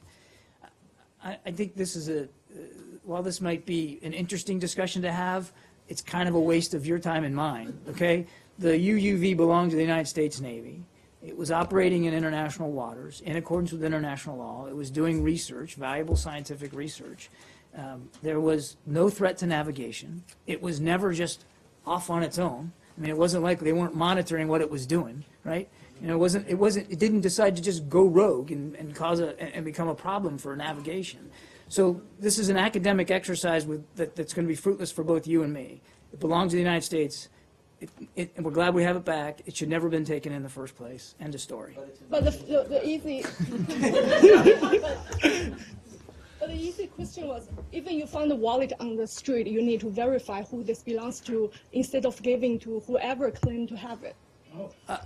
S1: I think this is while this might be an interesting discussion to have, it's kind of a waste of your time and mine, okay? The UUV belonged to the United States Navy. It was operating in international waters in accordance with international law. It was doing research, valuable scientific research. There was no threat to navigation. It was never just off on its own. I mean, it wasn't like they weren't monitoring what it was doing, right? You know, it didn't decide to just go rogue and and become a problem for navigation. So this is an academic exercise that's going to be fruitless for both you and me. It belongs to the United States, and we're glad we have it back. It should never have been taken in the first place. End of story.
S10: But the easy, but the easy question was, even you find a wallet on the street, you need to verify who this belongs to instead of giving to whoever claimed to have it.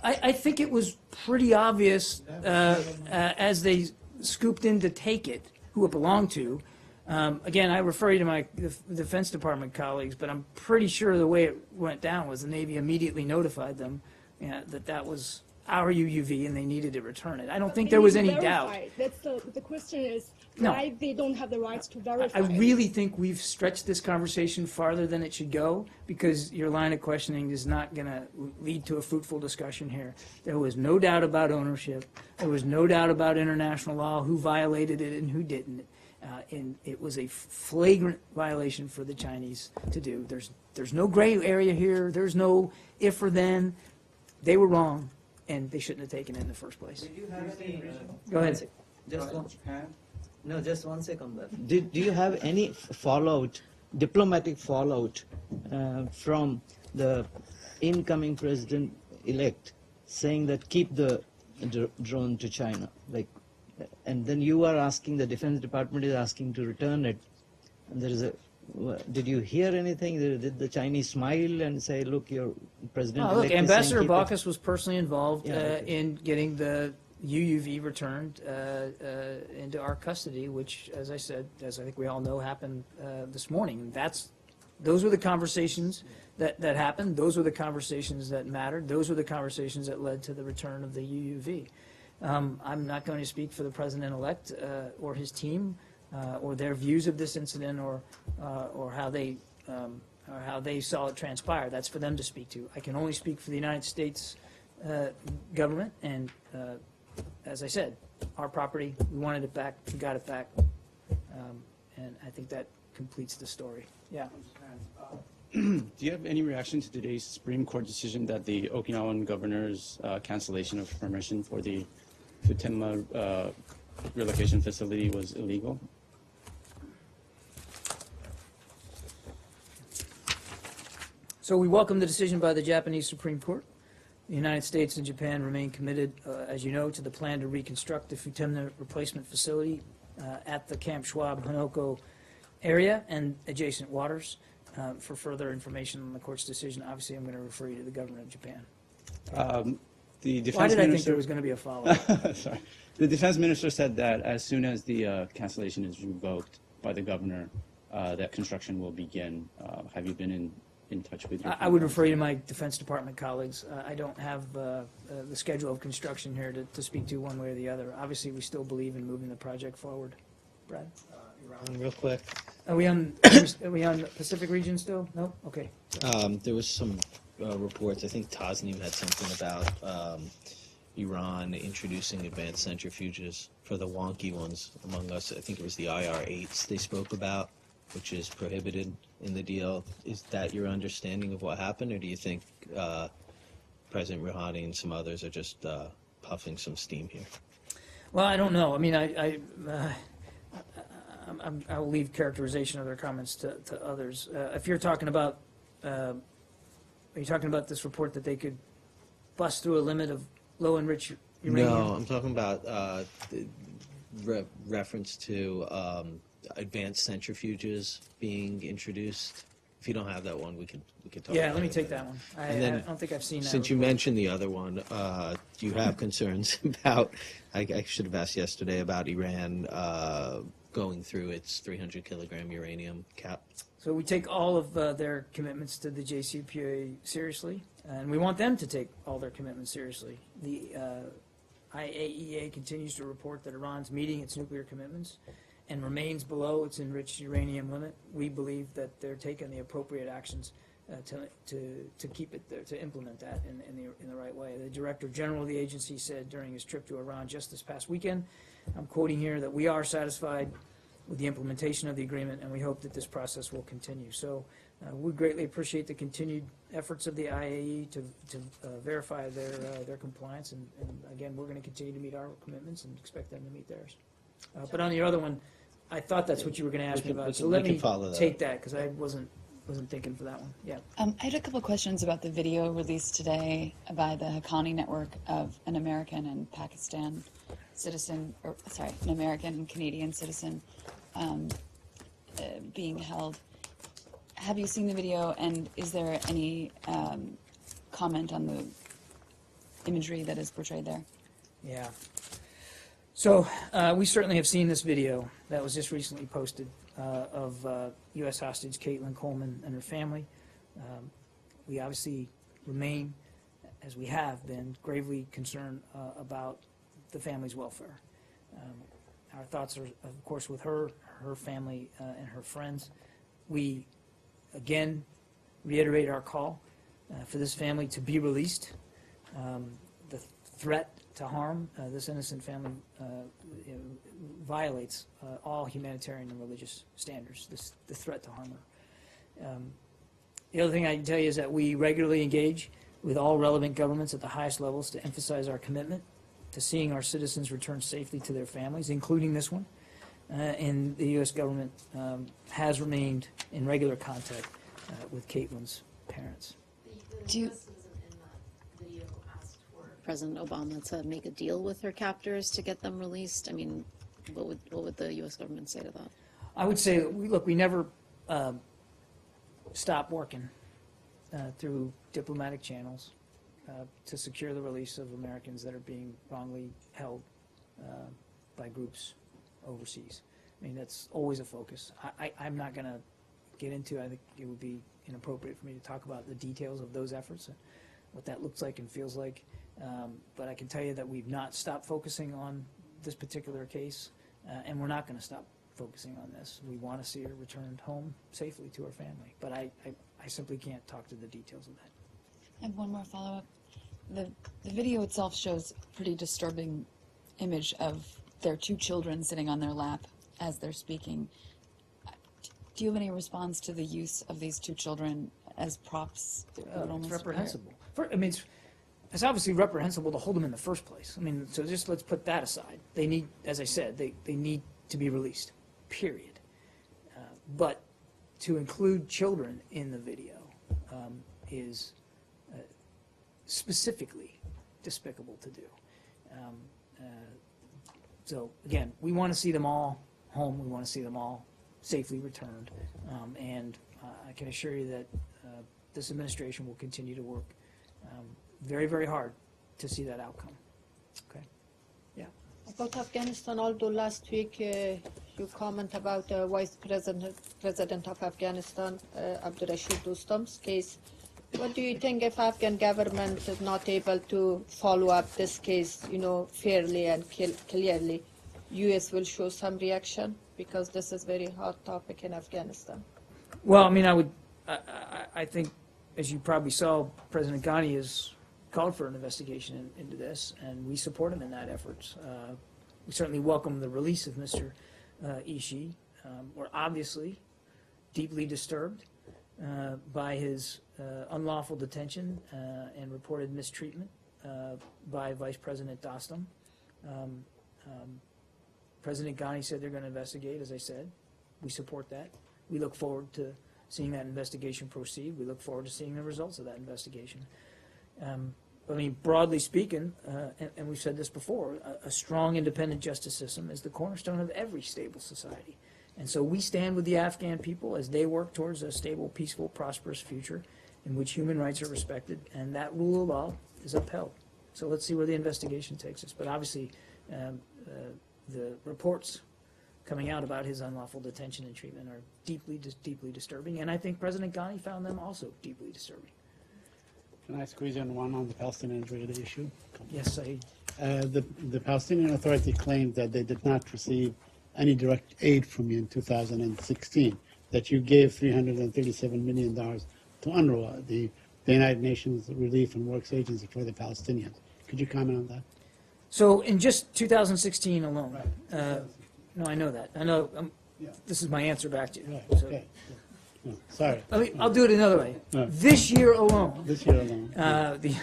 S1: I think it was pretty obvious as they scooped in to take it, who it belonged to. Again, I refer you to my Defense Department colleagues, but I'm pretty sure the way it went down was the Navy immediately notified them that was our UUV and they needed to return it. I don't think there was any doubt.
S10: That's the question is
S1: No.
S10: why they don't have the rights to verify.
S1: I really think we've stretched this conversation farther than it should go because your line of questioning is not going to lead to a fruitful discussion here. There was no doubt about ownership. There was no doubt about international law, who violated it and who didn't. And it was a flagrant violation for the Chinese to do. There's no gray area here. There's no if or then. They were wrong, and they shouldn't have taken it in the first place.
S7: Did you have any?
S1: Go ahead.
S7: Just one. No, just one second. Do you have any fallout, diplomatic fallout, from the incoming president-elect saying that keep the drone to China, and then you are asking, the Defense Department is asking to return it, and there is a. Did you hear anything? Did the Chinese smile and say, "Look, your president"?
S1: Look, Ambassador
S7: keep it?
S1: Baucus was personally involved
S7: Yeah.
S1: in getting the UUV returned into our custody, which, as I said, as I think we all know, happened this morning. Those were the conversations that happened. Those were the conversations that mattered. Those were the conversations that led to the return of the UUV. I'm not going to speak for the president-elect or his team or their views of this incident or how they saw it transpire. That's for them to speak to. I can only speak for the United States government, and as I said, our property, we wanted it back, we got it back, and I think that completes the story. Yeah.
S11: Do you have any reaction to today's Supreme Court decision that the Okinawan governor's cancellation of permission for the Futenma relocation facility was illegal?
S1: So we welcome the decision by the Japanese Supreme Court. The United States and Japan remain committed, as you know, to the plan to reconstruct the Futenma replacement facility at the Camp Schwab Hanoko area and adjacent waters. For further information on the court's decision, obviously I'm going to refer you to the government of Japan.
S11: The defense
S1: Why did I think
S11: minister,
S1: there was going to be a follow-up?
S11: sorry. The defense minister said that as soon as the cancellation is revoked by the governor, that construction will begin. Have you been in touch with your
S1: I would refer you to my Defense Department colleagues. I don't have the schedule of construction here to speak to one way or the other. Obviously, we still believe in moving the project forward. Brad?
S2: Real quick,
S1: Are we on Pacific region still? No? Okay.
S2: there was some reports, I think Tasnim had something about Iran introducing advanced centrifuges for the wonky ones among us. I think it was the IR-8s they spoke about, which is prohibited in the deal. Is that your understanding of what happened, or do you think President Rouhani and some others are just puffing some steam here?
S1: Well, I don't know. I mean, I will leave characterization of their comments to others. If you're talking about, are you talking about this report that they could bust through a limit of low enriched uranium?
S2: No, I'm talking about the reference to advanced centrifuges being introduced. If you don't have that one, we can talk
S1: Yeah,
S2: about
S1: let me
S2: it.
S1: take that one. I
S2: And then,
S1: don't think I've seen that.
S2: Since you
S1: report.
S2: mentioned the other one, do you have concerns about, I should have asked yesterday about Iran going through its 300 kilogram uranium cap?
S1: So we take all of their commitments to the JCPOA seriously, and we want them to take all their commitments seriously. The IAEA continues to report that Iran's meeting its nuclear commitments and remains below its enriched uranium limit. We believe that they're taking the appropriate actions to keep it there, to implement that in the right way. The Director General of the agency said during his trip to Iran just this past weekend, I'm quoting here, that we are satisfied with the implementation of the agreement, and we hope that this process will continue. So we greatly appreciate the continued efforts of the IAEA to verify their compliance, and again, we're going to continue to meet our commitments and expect them to meet theirs. But on your other one, I thought that's what you were going to ask me about, so let me take that, because I wasn't thinking for that one. Yeah.
S12: I had a couple of questions about the video released today by the Haqqani Network of an American and Pakistan citizen, or sorry, an American and Canadian citizen being held. Have you seen the video, and is there any comment on the imagery that is portrayed there?
S1: Yeah. So we certainly have seen this video that was just recently posted of U.S. hostage Caitlin Coleman and her family. We obviously remain, as we have been, gravely concerned about the family's welfare. Our thoughts are, of course, with her family, and her friends. We, again, reiterate our call for this family to be released. The threat to harm this innocent family violates all humanitarian and religious standards, the threat to harm her. The other thing I can tell you is that we regularly engage with all relevant governments at the highest levels to emphasize our commitment to seeing our citizens return safely to their families, including this one. And the U.S. government has remained in regular contact with Caitlin's parents.
S12: Do you,
S4: President Obama to make a deal with her captors to get them released? I mean, what would the U.S. government say to that?
S1: I would say, we never stop working through diplomatic channels to secure the release of Americans that are being wrongly held by groups overseas. I mean, that's always a focus. I'm not going to get into, I think it would be inappropriate for me to talk about the details of those efforts, what that looks like and feels like. But I can tell you that we've not stopped focusing on this particular case, and we're not going to stop focusing on this. We want to see her returned home safely to her family, but I simply can't talk to the details of that.
S12: I have one more follow-up. The video itself shows a pretty disturbing image of their two children sitting on their lap as they're speaking. Do you have any response to the use of these two children as props?
S1: It's reprehensible. It's obviously reprehensible to hold them in the first place. I mean, so just let's put that aside. They need, as I said, they need to be released, period. But to include children in the video is specifically despicable to do. So again, we want to see them all home. We want to see them all safely returned. And I can assure you that this administration will continue to work very, very hard to see that outcome. Okay? Yeah.
S13: About Afghanistan, although last week you comment about the Vice President of Afghanistan, Abdurrashid Dostum's case. What do you think if Afghan government is not able to follow up this case, fairly and clearly, U.S. will show some reaction? Because this is very hot topic in Afghanistan.
S1: Well, I mean, I think, as you probably saw, President Ghani has called for an investigation into this, and we support him in that effort. We certainly welcome the release of Mr. Ishi. We're obviously deeply disturbed by his unlawful detention and reported mistreatment by Vice President Dostum. President Ghani said they're going to investigate, as I said. We support that. We look forward to seeing that investigation proceed. We look forward to seeing the results of that investigation. I mean, broadly speaking, and we've said this before, a strong independent justice system is the cornerstone of every stable society. And so we stand with the Afghan people as they work towards a stable, peaceful, prosperous future in which human rights are respected and that rule of law is upheld. So let's see where the investigation takes us. But obviously, the reports coming out about his unlawful detention and treatment are deeply, deeply disturbing. And I think President Ghani found them also deeply disturbing.
S5: Can I squeeze in one on the Palestinian-Israeli issue?
S1: Yes, Saeed.
S5: The Palestinian Authority claimed that they did not receive any direct aid from you in 2016, that you gave $337 million to UNRWA, the United Nations Relief and Works Agency for the Palestinians. Could you comment on that?
S1: So in just 2016 alone, no, I know that. I know. This is my answer back to you.
S5: Right,
S1: So-
S5: okay. No, sorry.
S1: I'll do it another way. This year alone, the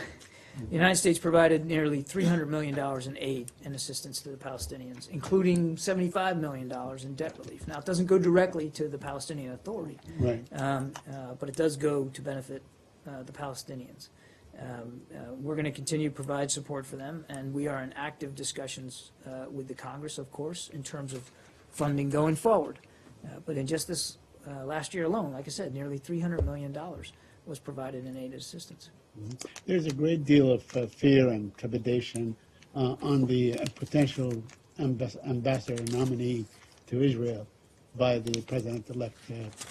S1: United States provided nearly $300 million in aid and assistance to the Palestinians, including $75 million in debt relief. Now, it doesn't go directly to the Palestinian Authority,
S5: Right.
S1: But it does go to benefit the Palestinians. We're going to continue to provide support for them, and we are in active discussions with the Congress, of course, in terms of funding going forward. But in just this last year alone, like I said, nearly $300 million was provided in aid assistance.
S5: There's a great deal of fear and trepidation on the potential ambassador nominee to Israel by the president-elect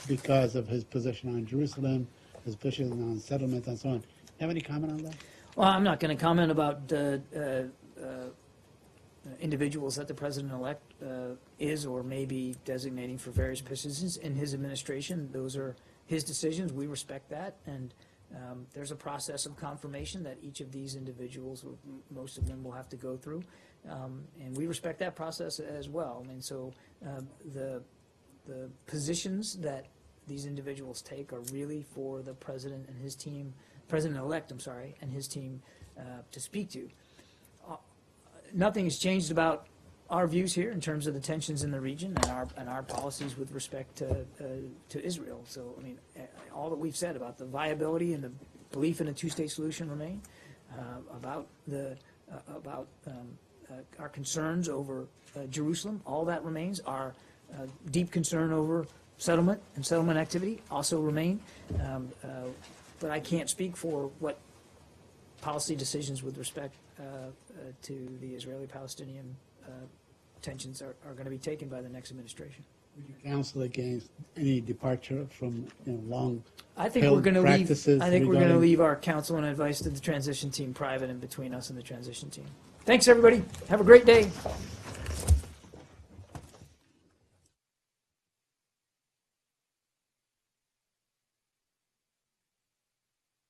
S5: because of his position on Jerusalem, his position on settlement, and so on. You have any comment on that?
S1: Well, I'm not going to comment about individuals that the president-elect is or may be designating for various positions in his administration. Those are his decisions. We respect that, and there's a process of confirmation that each of these individuals, or most of them, will have to go through, and we respect that process as well. I mean, so the positions that these individuals take are really for the president and his team, president-elect, I'm sorry, and his team to speak to. Nothing has changed about our views here in terms of the tensions in the region and our policies with respect to Israel. So, I mean, all that we've said about the viability and the belief in a two-state solution remain. About our concerns over Jerusalem, all that remains. Our deep concern over settlement and settlement activity also remain. But I can't speak for what policy decisions with respect to the Israeli-Palestinian tensions are going to be taken by the next administration.
S5: Would you counsel against any departure from long
S1: I think we're going to leave.
S5: practices?
S1: I think we're going to
S5: regarding-
S1: leave our counsel and advice to the transition team private and between us and the transition team. Thanks, everybody. Have a great day.